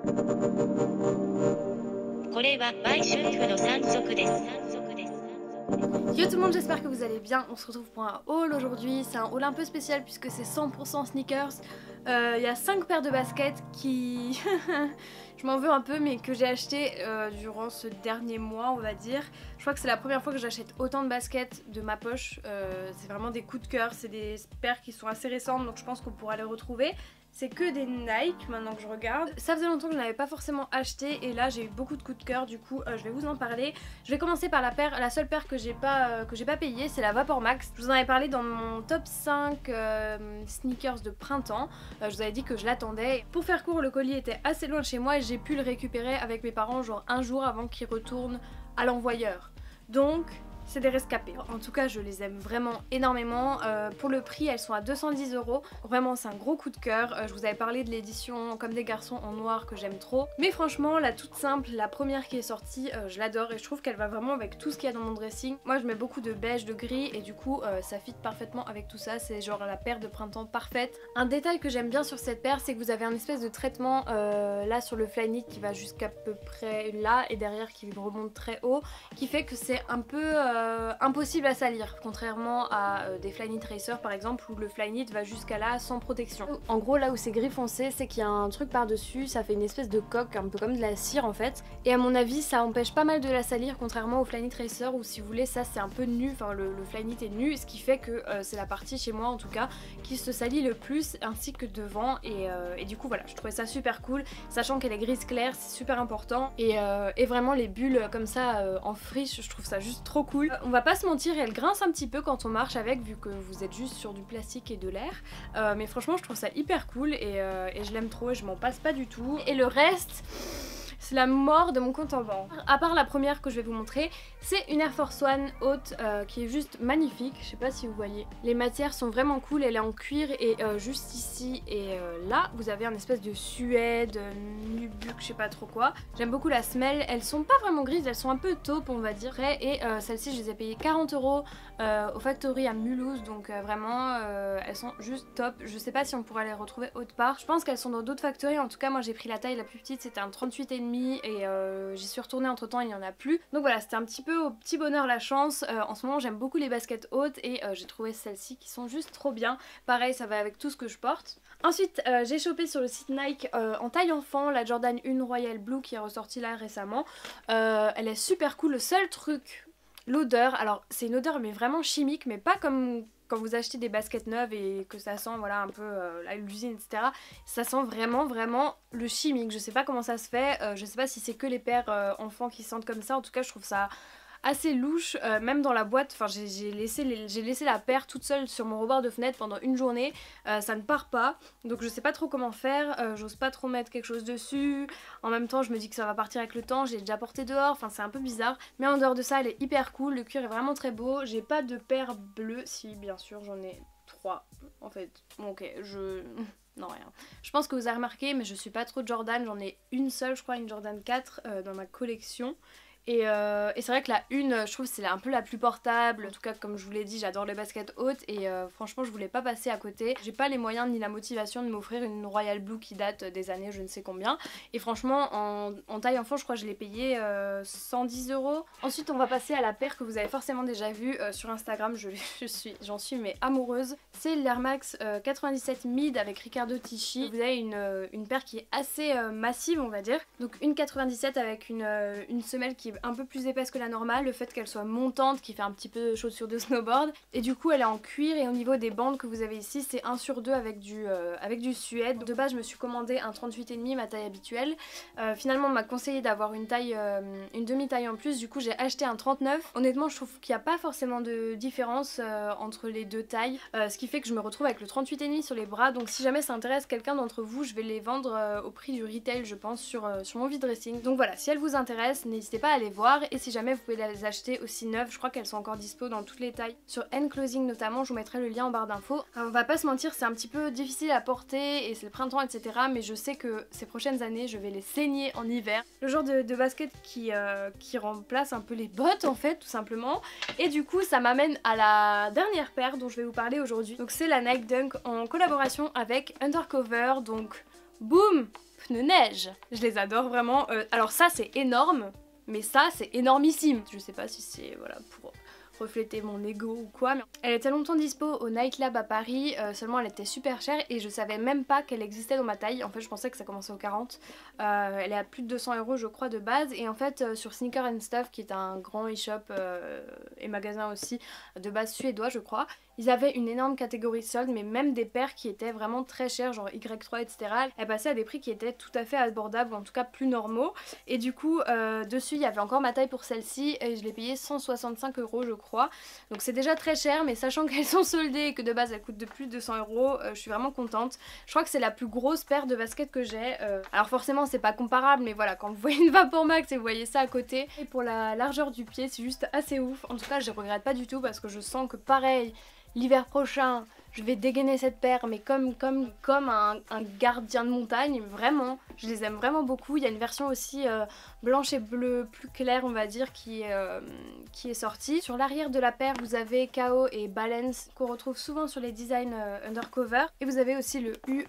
Yo tout le monde, j'espère que vous allez bien. On se retrouve pour un haul aujourd'hui. C'est un haul un peu spécial puisque c'est 100% sneakers. Il y a 5 paires de baskets qui... je m'en veux un peu, mais que j'ai acheté durant ce dernier mois, on va dire. Je crois que c'est la première fois que j'achète autant de baskets de ma poche. C'est vraiment des coups de cœur. C'est des paires qui sont assez récentes, donc je pense qu'on pourra les retrouver. C'est que des Nike maintenant que je regarde. Ça faisait longtemps que je n'avais pas forcément acheté et là j'ai eu beaucoup de coups de cœur, du coup je vais vous en parler. Je vais commencer par la seule paire que j'ai pas payée, c'est la Vapor Max. Je vous en avais parlé dans mon top 5 sneakers de printemps. Je vous avais dit que je l'attendais. Pour faire court, le colis était assez loin de chez moi et j'ai pu le récupérer avec mes parents genre un jour avant qu'ils retournent à l'envoyeur. Donc... c'est des rescapés. En tout cas, je les aime vraiment énormément. Pour le prix, elles sont à 210 €. Vraiment, c'est un gros coup de cœur. Je vous avais parlé de l'édition Comme des garçons en noir que j'aime trop. Mais franchement, la toute simple, la première qui est sortie, je l'adore et je trouve qu'elle va vraiment avec tout ce qu'il y a dans mon dressing. Moi, je mets beaucoup de beige, de gris et du coup, ça fit parfaitement avec tout ça. C'est genre la paire de printemps parfaite. Un détail que j'aime bien sur cette paire, c'est que vous avez un espèce de traitement là sur le Flyknit qui va jusqu'à peu près là et derrière qui remonte très haut, qui fait que c'est un peu... impossible à salir, contrairement à des Flyknit Racer par exemple où le Flyknit va jusqu'à là sans protection. En gros, là où c'est gris foncé, c'est qu'il y a un truc par dessus, ça fait une espèce de coque un peu comme de la cire en fait, et à mon avis ça empêche pas mal de la salir, contrairement au Flyknit Racer où si vous voulez ça c'est un peu nu, enfin le Flyknit est nu, ce qui fait que c'est la partie chez moi en tout cas qui se salit le plus, ainsi que devant, et du coup voilà, je trouvais ça super cool, sachant qu'elle est grise claire, c'est super important, et vraiment les bulles comme ça en friche, je trouve ça juste trop cool. On va pas se mentir, elle grince un petit peu quand on marche avec, vu que vous êtes juste sur du plastique et de l'air, mais franchement je trouve ça hyper cool et je l'aime trop et je m'en passe pas du tout. Et le reste... c'est la mort de mon compte en banque. À part la première que je vais vous montrer, c'est une Air Force One haute qui est juste magnifique. Je sais pas si vous voyez. Les matières sont vraiment cool, elle est en cuir et juste ici et là, vous avez un espèce de suède, nubuck, je sais pas trop quoi. J'aime beaucoup la semelle. Elles sont pas vraiment grises, elles sont un peu taupe on va dire. Et celles-ci, je les ai payées 40 € au Factory à Mulhouse, donc vraiment elles sont juste top. Je sais pas si on pourra les retrouver autre part. Je pense qu'elles sont dans d'autres factories. En tout cas, moi j'ai pris la taille la plus petite, c'était un 38,5 et j'y suis retournée entre temps, il n'y en a plus. Donc voilà, c'était un petit peu au petit bonheur la chance. En ce moment j'aime beaucoup les baskets hautes et j'ai trouvé celles-ci qui sont juste trop bien. Pareil, ça va avec tout ce que je porte. Ensuite j'ai chopé sur le site Nike en taille enfant la Jordan 1 Royal Blue qui est ressortie là récemment. Elle est super cool. Le seul truc, l'odeur, alors c'est une odeur mais vraiment chimique, mais pas comme quand vous achetez des baskets neuves et que ça sent voilà un peu l'usine etc. Ça sent vraiment le chimique. Je sais pas comment ça se fait, je sais pas si c'est que les pères enfants qui sentent comme ça. En tout cas je trouve ça assez louche, même dans la boîte, enfin j'ai laissé la paire toute seule sur mon rebord de fenêtre pendant une journée, ça ne part pas, donc je sais pas trop comment faire, j'ose pas trop mettre quelque chose dessus, en même temps je me dis que ça va partir avec le temps, j'ai déjà porté dehors, enfin c'est un peu bizarre, mais en dehors de ça elle est hyper cool, le cuir est vraiment très beau, j'ai pas de paire bleue, si bien sûr j'en ai 3 en fait, bon ok, non rien. Je pense que vous avez remarqué mais je suis pas trop Jordan, j'en ai une seule je crois, une Jordan 4 dans ma collection. Et c'est vrai que la une, je trouve c'est un peu la plus portable. En tout cas comme je vous l'ai dit, j'adore les baskets hautes et franchement je voulais pas passer à côté. J'ai pas les moyens ni la motivation de m'offrir une Royal Blue qui date des années je ne sais combien. Et franchement en taille enfant je crois que je l'ai payé 110 €. Ensuite on va passer à la paire que vous avez forcément déjà vue sur Instagram. J'en suis mais amoureuse. C'est l'Air Max 97 Mid avec Riccardo Tisci. Vous avez une paire qui est assez massive on va dire. Donc une 97 avec une semelle qui est un peu plus épaisse que la normale, le fait qu'elle soit montante qui fait un petit peu chaussure de snowboard, et du coup elle est en cuir, et au niveau des bandes que vous avez ici c'est 1 sur 2 avec du suède. De base je me suis commandé un 38,5, ma taille habituelle, finalement on m'a conseillé d'avoir une demi-taille en plus, du coup j'ai acheté un 39. Honnêtement je trouve qu'il n'y a pas forcément de différence entre les deux tailles, ce qui fait que je me retrouve avec le 38,5 sur les bras, donc si jamais ça intéresse quelqu'un d'entre vous je vais les vendre au prix du retail je pense sur mon vide dressing. Donc voilà, si elles vous intéressent n'hésitez pas à les voir, et si jamais vous pouvez les acheter aussi neuves, je crois qu'elles sont encore dispo dans toutes les tailles sur N-Clothing notamment, je vous mettrai le lien en barre d'infos. On va pas se mentir, c'est un petit peu difficile à porter et c'est le printemps etc, mais je sais que ces prochaines années je vais les saigner en hiver. Le genre de basket qui remplace un peu les bottes en fait tout simplement, et du coup ça m'amène à la dernière paire dont je vais vous parler aujourd'hui. Donc c'est la Nike Dunk en collaboration avec Undercover, donc boum, pneus neige. Je les adore vraiment. Alors ça c'est énorme, mais ça c'est énormissime. Je sais pas si c'est voilà pour refléter mon ego ou quoi, mais elle était longtemps dispo au Night Lab à Paris, seulement elle était super chère et je savais même pas qu'elle existait dans ma taille. En fait je pensais que ça commençait au 40. Elle est à plus de 200 € je crois de base, et en fait sur Sneaker and Stuff, qui est un grand e-shop et magasin aussi de base suédois je crois, ils avaient une énorme catégorie solde, mais même des paires qui étaient vraiment très chères, genre Y3 etc. Elles passaient à des prix qui étaient tout à fait abordables, ou en tout cas plus normaux. Et du coup dessus il y avait encore ma taille pour celle-ci et je l'ai payée 165 € je crois. Donc c'est déjà très cher, mais sachant qu'elles sont soldées et que de base elles coûtent de plus de 200 €, je suis vraiment contente. Je crois que c'est la plus grosse paire de baskets que j'ai. Alors forcément c'est pas comparable, mais voilà, quand vous voyez une Vapor Max et vous voyez ça à côté. Et pour la largeur du pied c'est juste assez ouf. En tout cas je regrette pas du tout parce que je sens que pareil, l'hiver prochain, je vais dégainer cette paire, mais comme un gardien de montagne, vraiment. Je les aime vraiment beaucoup. Il y a une version aussi blanche et bleue plus claire, on va dire, qui est sortie. Sur l'arrière de la paire, vous avez KO et Balance, qu'on retrouve souvent sur les designs undercover. Et vous avez aussi le U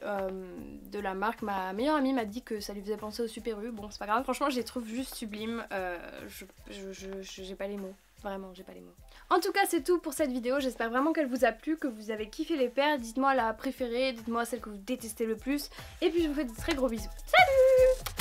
de la marque. Ma meilleure amie m'a dit que ça lui faisait penser au Super U. Bon, c'est pas grave. Franchement, je les trouve juste sublimes. J'ai pas les mots. Vraiment, j'ai pas les mots. En tout cas, c'est tout pour cette vidéo. J'espère vraiment qu'elle vous a plu, que vous avez kiffé les paires. Dites-moi la préférée, dites-moi celle que vous détestez le plus. Et puis, je vous fais de très gros bisous. Salut!